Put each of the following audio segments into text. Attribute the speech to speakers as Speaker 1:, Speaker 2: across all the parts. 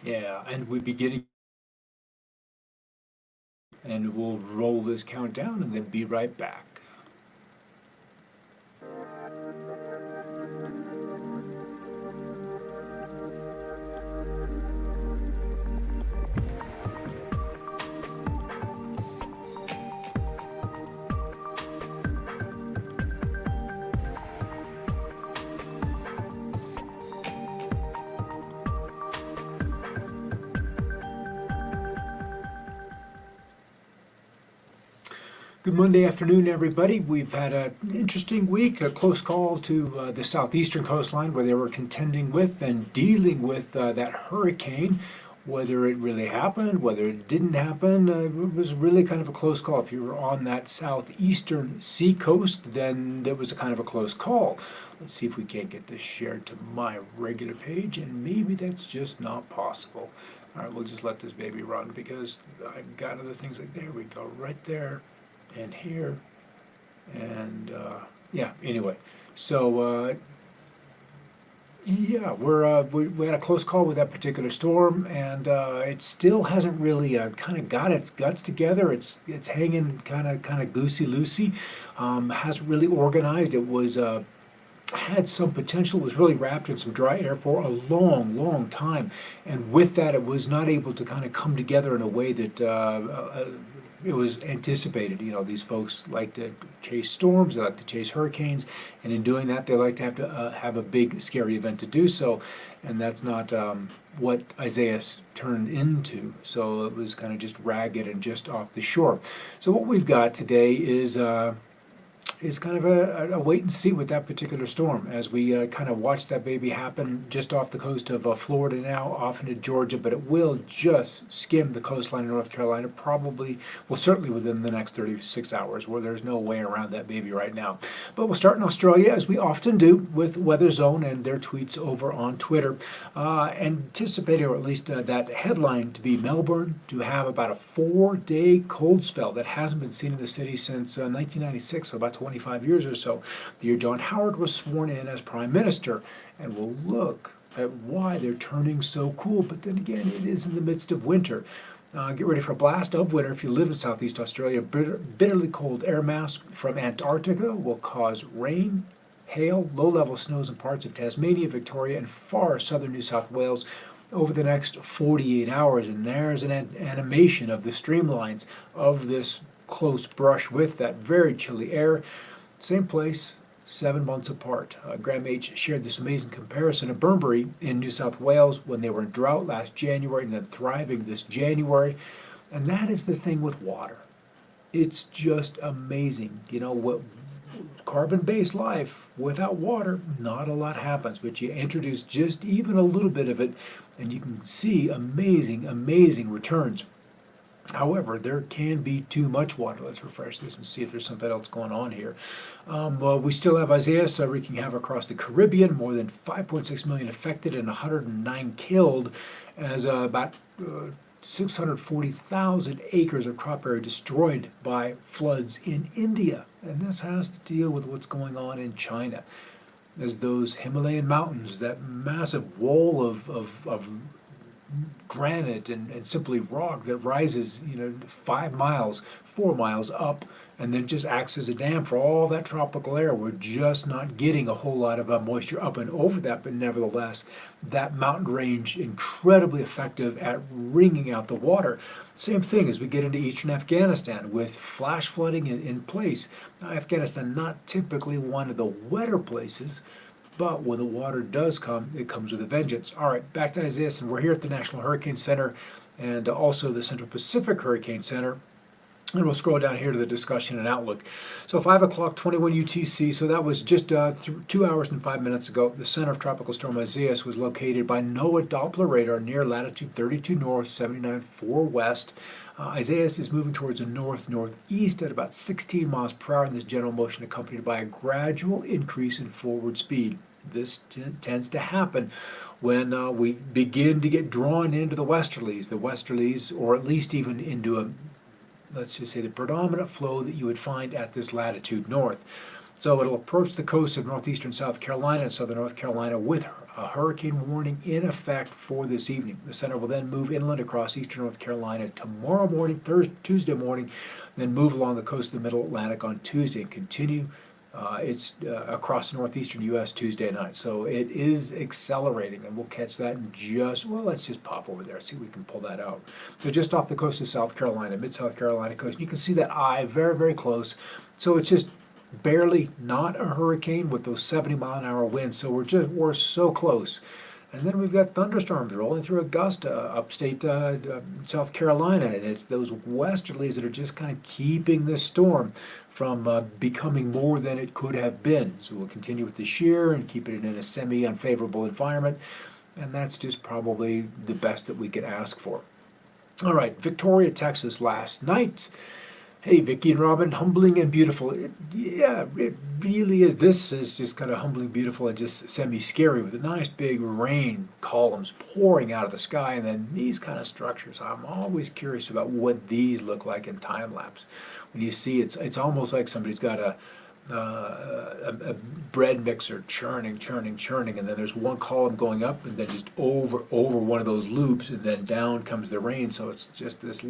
Speaker 1: Yeah, and we begin and we'll roll this countdown and then be right back. Good Monday afternoon, everybody. We've had an interesting week, a close call to the southeastern coastline where they were contending with and dealing with that hurricane. Whether it really happened, whether it didn't happen, it was really kind of a close call. If you were on that southeastern seacoast, then there was a kind of a close call. Let's see if we can't get this shared to my regular page, and maybe that's just not possible. All right, we'll just let this baby run because I've got other things like there we go, right there and here, and yeah. Anyway, so yeah, we had a close call with that particular storm, and it still hasn't really kind of got its guts together. It's hanging kind of goosey loosey. Hasn't really organized. It was had some potential, was really wrapped in some dry air for a long time. And with that, it was not able to kind of come together in a way that it was anticipated. You know, these folks like to chase storms, they like to chase hurricanes, and in doing that, they like to have a big, scary event to do so. And that's not what Isaias turned into. So it was kind of just ragged and just off the shore. So what we've got today is kind of a wait and see with that particular storm as we kind of watch that baby happen just off the coast of Florida now, off into Georgia, but it will just skim the coastline of North Carolina, probably, well, certainly within the next 36 hours, where there's no way around that baby right now. But we'll start in Australia, as we often do, with Weather Zone and their tweets over on Twitter, anticipating, or at least that headline to be Melbourne to have about a 4-day cold spell that hasn't been seen in the city since 1996, so about 25 years or so, the year John Howard was sworn in as Prime Minister. And we'll look at why they're turning so cool. But then again, it is in the midst of winter. Get ready for a blast of winter if you live in Southeast Australia. Bitterly cold air mass from Antarctica will cause rain, hail, low-level snows in parts of Tasmania, Victoria, and far southern New South Wales over the next 48 hours. And there's an animation of the streamlines of this close brush with that very chilly air. Same place, 7 months apart. Graham H. shared this amazing comparison of Bunbury in New South Wales when they were in drought last January and then thriving this January. And that is the thing with water. It's just amazing. You know, what carbon-based life without water, not a lot happens. But you introduce just even a little bit of it, and you can see amazing returns. However, there can be too much water. Let's refresh this and see if there's something else going on here. Well, we still have Isaias wreaking havoc across the Caribbean, more than 5.6 million affected and 109 killed, as about 640,000 acres of crop area destroyed by floods in India. And this has to deal with what's going on in China, as those Himalayan mountains, that massive wall of granite and simply rock that rises, 5 miles, 4 miles up, and then just acts as a dam for all that tropical air. We're just not getting a whole lot of moisture up and over that, but nevertheless, that mountain range incredibly effective at wringing out the water. Same thing as we get into eastern Afghanistan with flash flooding in place. Now, Afghanistan not typically one of the wetter places, but when the water does come, it comes with a vengeance. All right, back to Isaias, and we're here at the National Hurricane Center and also the Central Pacific Hurricane Center. And we'll scroll down here to the discussion and outlook. So 5 o'clock, 21 UTC, so that was just 2 hours and 5 minutes ago. The center of Tropical Storm Isaias was located by NOAA Doppler radar near latitude 32 north, 79.4 west. Isaias is moving towards the north-northeast at about 16 miles per hour in this general motion, accompanied by a gradual increase in forward speed. This tends to happen when we begin to get drawn into the westerlies, or at least even into let's just say the predominant flow that you would find at this latitude north. So it'll approach the coast of northeastern South Carolina and southern North Carolina with a hurricane warning in effect for this evening. The center will then move inland across eastern North Carolina tomorrow morning, Tuesday morning, then move along the coast of the middle Atlantic on Tuesday and continue it's across the northeastern U.S. Tuesday night. So it is accelerating, and we'll catch that in let's just pop over there, see if we can pull that out. So just off the coast of South Carolina, mid-South Carolina coast, you can see that eye very, very close. So it's just barely not a hurricane with those 70-mile-an-hour winds. So we're so close. And then we've got thunderstorms rolling through Augusta, upstate South Carolina, and it's those westerlies that are just kind of keeping this storm from becoming more than it could have been. So we'll continue with the shear and keep it in a semi-unfavorable environment, and that's just probably the best that we could ask for. All right, Victoria, Texas last night. Hey, Vicki and Robin, humbling and beautiful. It really is. This is just kind of humbling, beautiful, and just semi-scary with the nice big rain columns pouring out of the sky, and then these kind of structures. I'm always curious about what these look like in time lapse. When you see it's almost like somebody's got a bread mixer churning, and then there's one column going up, and then just over one of those loops, and then down comes the rain. So it's just this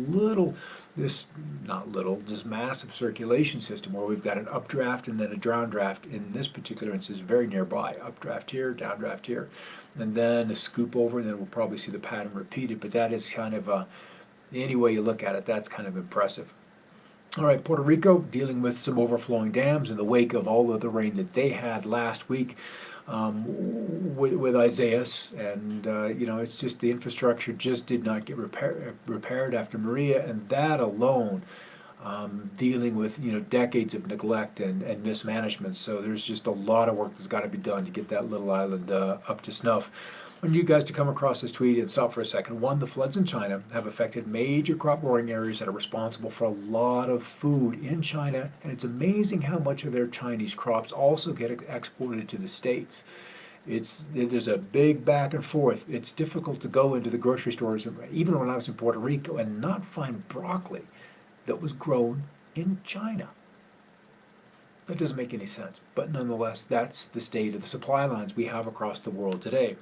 Speaker 1: massive circulation system where we've got an updraft and then a downdraft. In this particular instance, very nearby. Updraft here, downdraft here, and then a scoop over, and then we'll probably see the pattern repeated. But that is kind of any way you look at it, that's kind of impressive. All right, Puerto Rico dealing with some overflowing dams in the wake of all of the rain that they had last week with Isaias, and it's just the infrastructure just did not get repaired after Maria, and that alone dealing with decades of neglect and mismanagement. So there's just a lot of work that's got to be done to get that little island up to snuff. I want you guys to come across this tweet and stop for a second. One, the floods in China have affected major crop growing areas that are responsible for a lot of food in China, and it's amazing how much of their Chinese crops also get exported to the States. There's a big back and forth. It's difficult to go into the grocery stores, even when I was in Puerto Rico, and not find broccoli that was grown in China. That doesn't make any sense. But nonetheless, that's the state of the supply lines we have across the world today.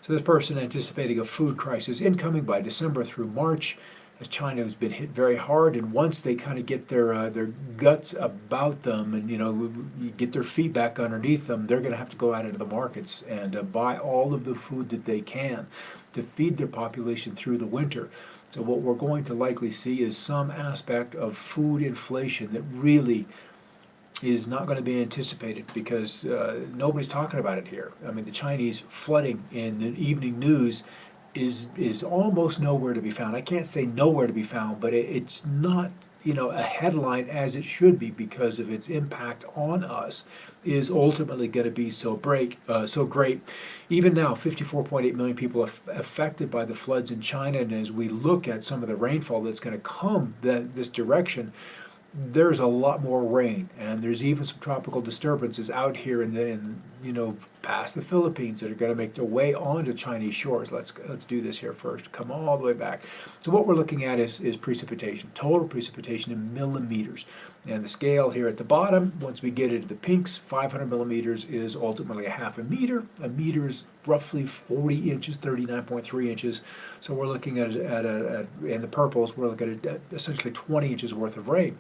Speaker 1: So this person anticipating a food crisis incoming by December through March, as China has been hit very hard, and once they kind of get their guts about them and get their feet back underneath them, they're going to have to go out into the markets and buy all of the food that they can to feed their population through the winter. So what we're going to likely see is some aspect of food inflation that really is not going to be anticipated because nobody's talking about it here. I mean, the Chinese flooding in the evening news is almost nowhere to be found. I can't say nowhere to be found, but it's not a headline as it should be because of its impact on us is ultimately going to be so great. Even now, 54.8 million people are affected by the floods in China, and as we look at some of the rainfall that's going to come this direction, there's a lot more rain, and there's even some tropical disturbances out here in past the Philippines that are going to make their way onto Chinese shores. Let's do this here first. Come all the way back. So what we're looking at is precipitation, total precipitation in millimeters, and the scale here at the bottom. Once we get into the pinks, 500 millimeters is ultimately a half a meter. A meter is roughly 40 inches, 39.3 inches. So we're looking at in the purples, we're looking at essentially 20 inches worth of rain.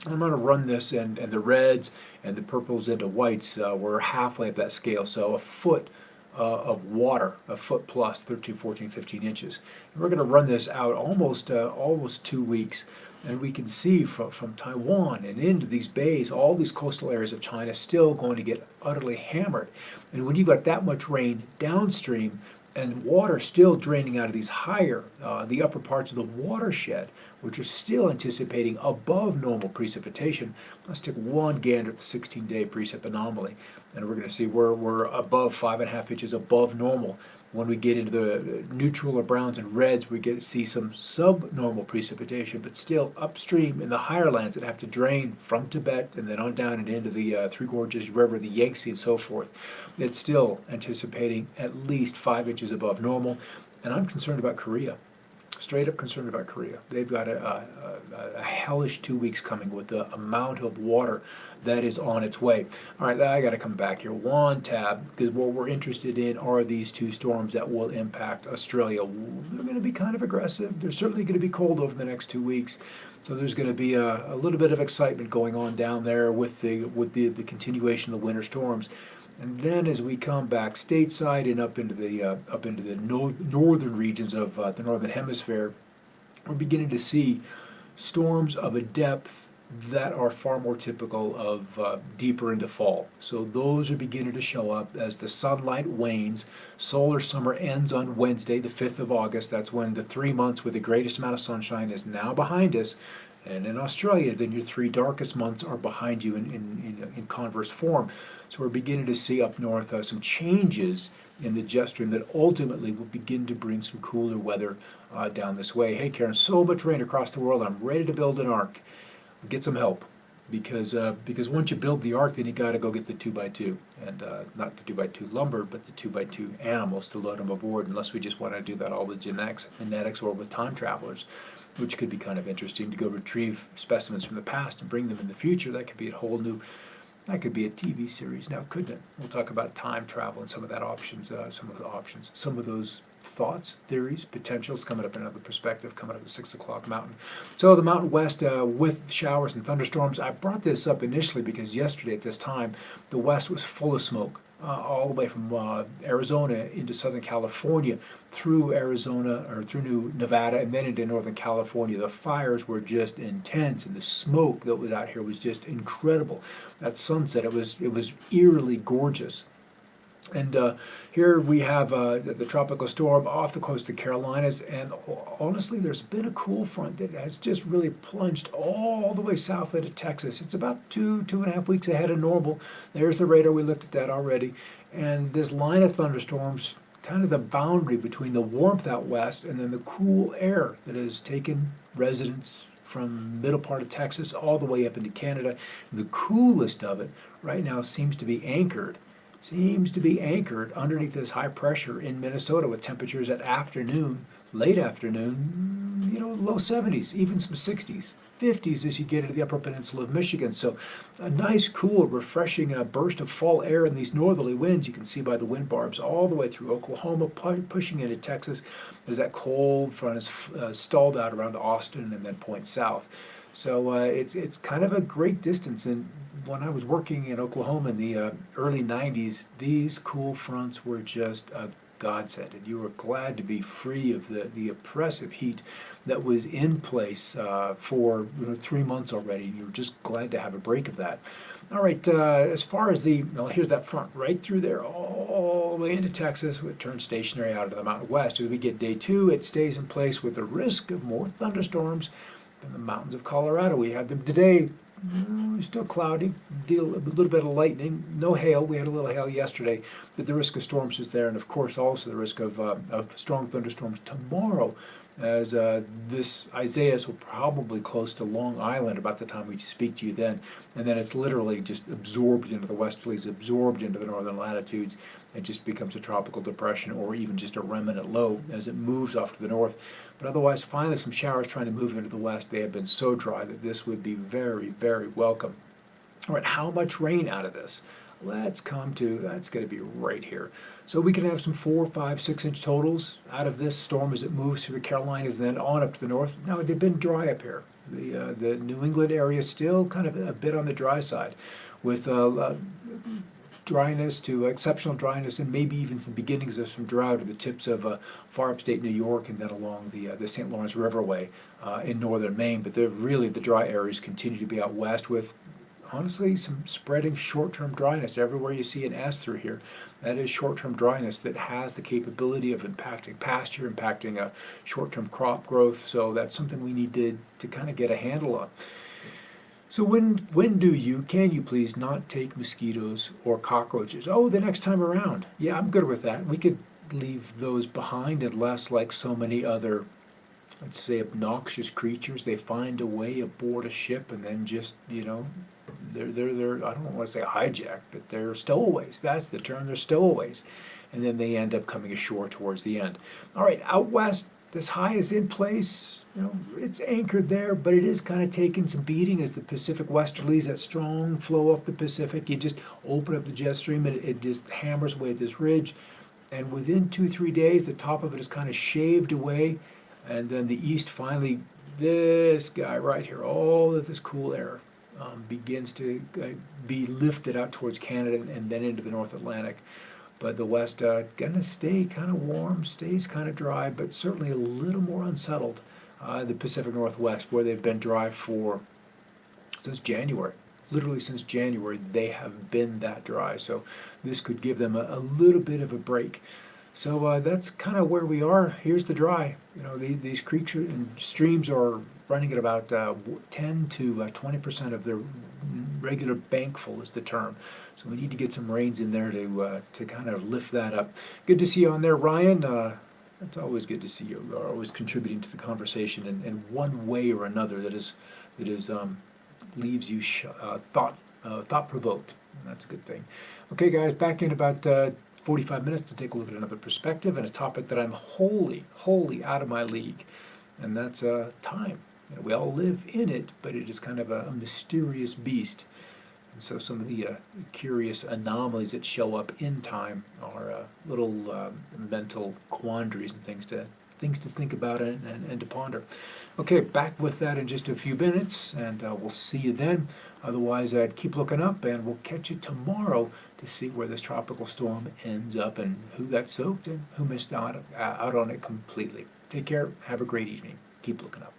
Speaker 1: I'm going to run this and the reds and the purples into whites. We're halfway up that scale, so a foot of water, a foot plus, 13, 14, 15 inches. And we're going to run this out almost 2 weeks, and we can see from Taiwan and into these bays, all these coastal areas of China still going to get utterly hammered. And when you've got that much rain downstream, and water still draining out of these higher, the upper parts of the watershed, which are still anticipating above normal precipitation. Let's take one gander at the 16-day precip anomaly, and we're going to see we're above 5.5 inches above normal. When we get into the neutral or browns and reds, we get to see some subnormal precipitation, but still upstream in the higher lands that have to drain from Tibet and then on down and into the Three Gorges River, the Yangtze, and so forth. It's still anticipating at least 5 inches above normal, and I'm concerned about Korea. Straight up concerned about Korea. They've got a hellish 2 weeks coming with the amount of water that is on its way. All right, I got to come back here one tab, because what we're interested in are these two storms that will impact Australia. They're going to be kind of aggressive. They're certainly going to be cold over the next 2 weeks. So there's going to be a little bit of excitement going on down there with the continuation of the winter storms. And then as we come back stateside and up into the northern regions of the northern hemisphere, we're beginning to see storms of a depth that are far more typical of deeper into fall. So those are beginning to show up as the sunlight wanes. Solar summer ends on Wednesday, the 5th of August. That's when the 3 months with the greatest amount of sunshine is now behind us. And in Australia, then your 3 darkest months are behind you in converse form. So we're beginning to see up north some changes in the jet stream that ultimately will begin to bring some cooler weather down this way. Hey, Karen, so much rain across the world. I'm ready to build an ark. Get some help, because once you build the ark, then you got to go get the 2x2, and not the 2x2 lumber, but the 2x2 animals to load them aboard. Unless we just want to do that all with genetics, or with time travelers, which could be kind of interesting to go retrieve specimens from the past and bring them in the future. That could be a whole new, that could be a TV series now, couldn't it? We'll talk about time travel and some of those thoughts, theories, potentials coming up in another perspective, coming up at 6 o'clock Mountain. So the Mountain West with showers and thunderstorms. I brought this up initially because yesterday at this time, the West was full of smoke. All the way from Arizona into Southern California, through Arizona or through Nevada, and then into Northern California. The fires were just intense, and the smoke that was out here was just incredible. At sunset, it was eerily gorgeous. And here we have the tropical storm off the coast of the Carolinas, and honestly, there's been a cool front that has just really plunged all the way south into Texas. It's about 2.5 weeks ahead of normal. There's the radar, we looked at that already. And this line of thunderstorms, kind of the boundary between the warmth out west and then the cool air that has taken residents from middle part of Texas all the way up into Canada. The coolest of it right now seems to be anchored underneath this high pressure in Minnesota, with temperatures at late afternoon, low 70s, even some 60s, 50s as you get into the upper peninsula of Michigan. So a nice, cool, refreshing burst of fall air in these northerly winds. You can see by the wind barbs all the way through Oklahoma, pushing into Texas as that cold front is stalled out around Austin and then points south. So it's kind of a great distance. And when I was working in Oklahoma in the early 90s, these cool fronts were just a godsend. And you were glad to be free of the oppressive heat that was in place for 3 months already. You were just glad to have a break of that. All right, as far as here's that front right through there, all the way into Texas. It turns stationary out of the Mountain West. As we get day 2, it stays in place with the risk of more thunderstorms in the mountains of Colorado. We had them today. Still cloudy, a little bit of lightning, no hail. We had a little hail yesterday, but the risk of storms is there, and of course also the risk of strong thunderstorms tomorrow, as this Isaias will probably close to Long Island about the time we speak to you then, and then it's literally just absorbed into the westerlies, absorbed into the northern latitudes. It just becomes a tropical depression or even just a remnant low as it moves off to the north. But otherwise, finally some showers trying to move into the west. They have been so dry that this would be very, very welcome. All right, how much rain out of this? Let's come to, that's going to be right here. So we can have some 4, 5, 6 inch totals out of this storm as it moves through the Carolinas and then on up to the north. Now, they've been dry up here. The New England area is still kind of a bit on the dry side, with dryness to exceptional dryness, and maybe even some beginnings of some drought at the tips of far upstate New York and then along the St. Lawrence Riverway in northern Maine. But really the dry areas continue to be out west, with honestly some spreading short-term dryness. Everywhere you see an S through here, that is short-term dryness that has the capability of impacting pasture, impacting short-term crop growth. So that's something we need to kind of get a handle on. So can you please not take mosquitoes or cockroaches? Oh, the next time around. Yeah, I'm good with that. We could leave those behind unless, like so many other, let's say, obnoxious creatures, they find a way aboard a ship and then just, they're I don't want to say hijacked, but they're stowaways. That's the term, they're stowaways. And then they end up coming ashore towards the end. All right, out west, this high is in place. It's anchored there, but it is kind of taking some beating as the Pacific westerlies, that strong flow off the Pacific. You just open up the jet stream and it just hammers away at this ridge. And within 2-3 days, the top of it is kind of shaved away. And then the east finally, this guy right here, all of this cool air begins to be lifted out towards Canada and then into the North Atlantic. But the west gonna stay kind of warm, stays kind of dry, but certainly a little more unsettled. The Pacific Northwest, where they've been dry since January. Literally since January, they have been that dry. So this could give them a little bit of a break. So that's kind of where we are. Here's the dry. These creeks and streams are running at about 10 to 20% of their regular bankful is the term. So we need to get some rains in there to kind of lift that up. Good to see you on there, Ryan. It's always good to see you. You're always contributing to the conversation in one way or another that is leaves you thought provoked. That's a good thing. Okay, guys, back in about 45 minutes to take a look at another perspective and a topic that I'm wholly out of my league, and that's time. We all live in it, but it is kind of a mysterious beast. And so some of the curious anomalies that show up in time are little mental quandaries and things to think about and to ponder. Okay, back with that in just a few minutes, and we'll see you then. Otherwise, keep looking up, and we'll catch you tomorrow to see where this tropical storm ends up and who got soaked and who missed out on it completely. Take care. Have a great evening. Keep looking up.